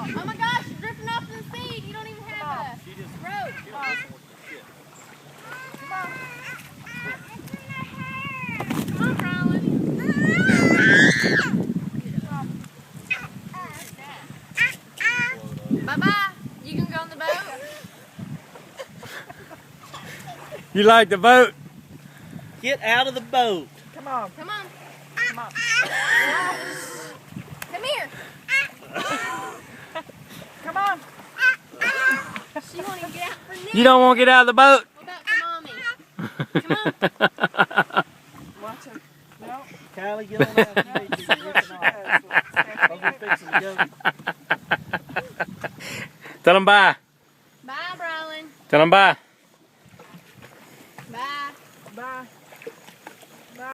Oh my gosh, you're drifting off to the sea. You don't even have a rope. Come on. Come on, Brolin. Bye-bye. You can go on the boat. You like the boat? Get out of the boat. Come on. Come on. Come on. Come here. Come on. She won't even get out for Nick. You don't want to get out of the boat? What about for Mommy? Come on. Watch her. No. Kylie, get on out. We're fixing to go. Tell them bye. Bye, Brolin. Tell them bye.